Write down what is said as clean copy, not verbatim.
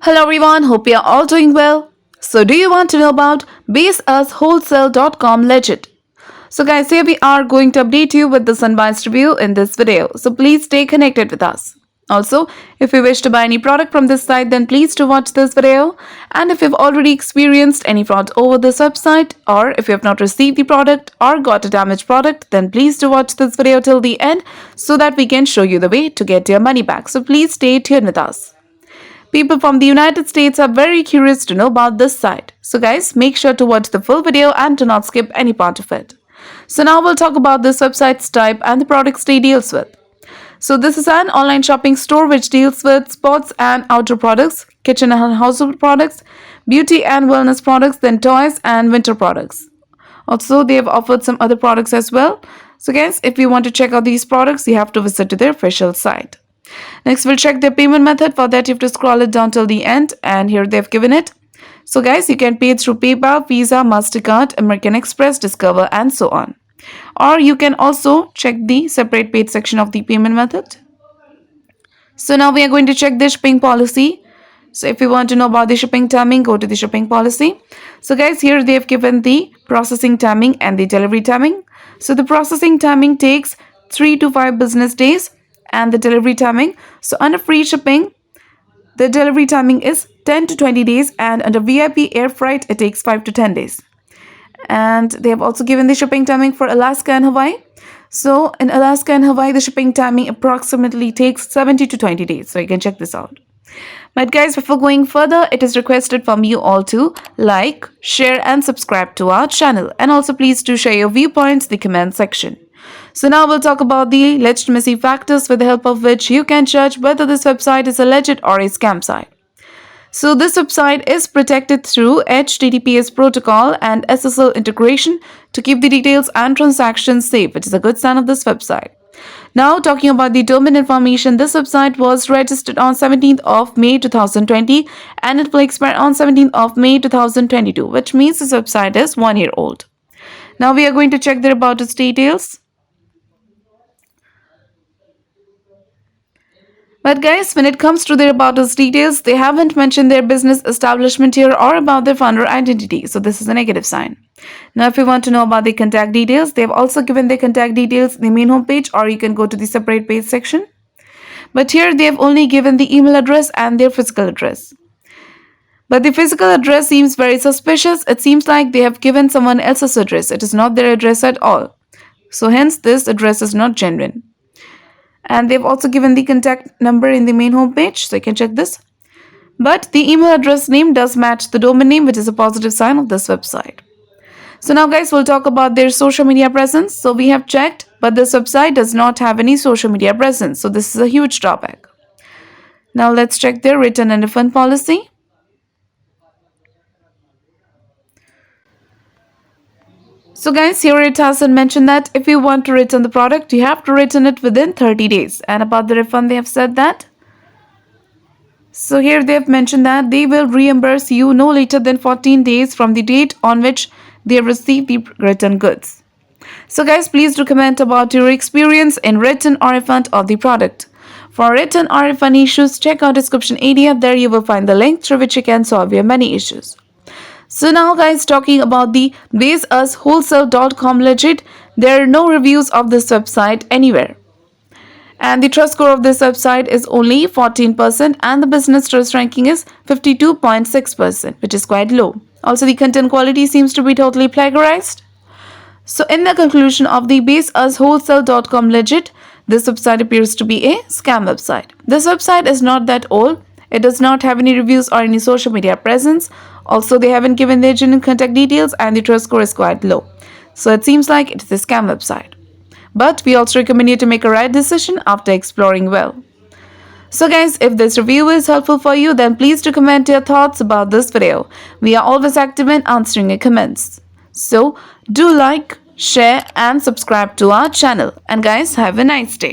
Hello everyone, hope you are all doing well. So do you want to know about baseuswholesale.com legit? So guys, here we are going to update you with this unbiased review in this video. So please stay connected with us. Also, if you wish to buy any product from this site, then please do watch this video. And if you've already experienced any fraud over this website, or if you have not received the product or got a damaged product, then please do watch this video till the end so that we can show you the way to get your money back. So please stay tuned with us. People from the United States are very curious to know about this site. So guys, make sure to watch the full video and do not skip any part of it. So now we'll talk about this website's type and the products they deals with. So this is an online shopping store which deals with sports and outdoor products, kitchen and household products, beauty and wellness products, then toys and winter products. Also, they have offered some other products as well. So guys, if you want to check out these products, you have to visit to their official site. Next, we'll check their payment method. For that, you have to scroll it down till the end, and here they've given it. So guys, you can pay through PayPal, Visa, MasterCard, American Express, Discover, and so on. Or you can also check the separate page section of the payment method. So now we are going to check the shipping policy. So if you want to know about the shipping timing, go to the shipping policy. So guys, here they have given the processing timing and the delivery timing. So the processing timing takes 3 to 5 business days, and the delivery timing, so under free shipping, the delivery timing is 10 to 20 days, and under VIP air freight, it takes 5 to 10 days. And they have also given the shipping timing for Alaska and Hawaii. So in Alaska and Hawaii, the shipping timing approximately takes 70 to 20 days. So you can check this out. But guys, before going further, it is requested from you all to like, share, and subscribe to our channel. And also please do share your viewpoints in the comment section. So now we'll talk about the legitimacy factors with the help of which you can judge whether this website is a legit or a scam site. So this website is protected through HTTPS protocol and SSL integration to keep the details and transactions safe, which is a good sign of this website. Now talking about the domain information, this website was registered on 17th of May 2020 and it will expire on 17th of May 2022, which means this website is 1 year old. Now we are going to check their about its details. But guys, when it comes to their about us details, they haven't mentioned their business establishment here or about their founder identity. So this is a negative sign. Now, if you want to know about the contact details, they've also given their contact details in the main homepage, or you can go to the separate page section. But here they have only given the email address and their physical address. But the physical address seems very suspicious. It seems like they have given someone else's address. It is not their address at all. So hence this address is not genuine. And they've also given the contact number in the main homepage, so you can check this. But the email address name does match the domain name, which is a positive sign of this website. So now guys, we'll talk about their social media presence. So we have checked, but this website does not have any social media presence. So this is a huge drawback. Now let's check their return and refund policy. So guys, here it has mentioned that if you want to return the product, you have to return it within 30 days. And about the refund, they have said that. So here they have mentioned that they will reimburse you no later than 14 days from the date on which they have received the return goods. So guys, please do comment about your experience in return or refund of the product. For return or refund issues, check out description area. There you will find the link through which you can solve your money issues. So now guys, talking about the baseuswholesale.com legit, there are no reviews of this website anywhere. And the trust score of this website is only 14% and the business trust ranking is 52.6%, which is quite low. Also, the content quality seems to be totally plagiarized. So in the conclusion of the baseuswholesale.com legit, this website appears to be a scam website. This website is not that old. It does not have any reviews or any social media presence. Also, they haven't given their genuine contact details and the trust score is quite low. So it seems like it is a scam website. But we also recommend you to make a right decision after exploring well. So guys, if this review is helpful for you, then please do comment your thoughts about this video. We are always active in answering your comments. So do like, share and subscribe to our channel. And guys, have a nice day.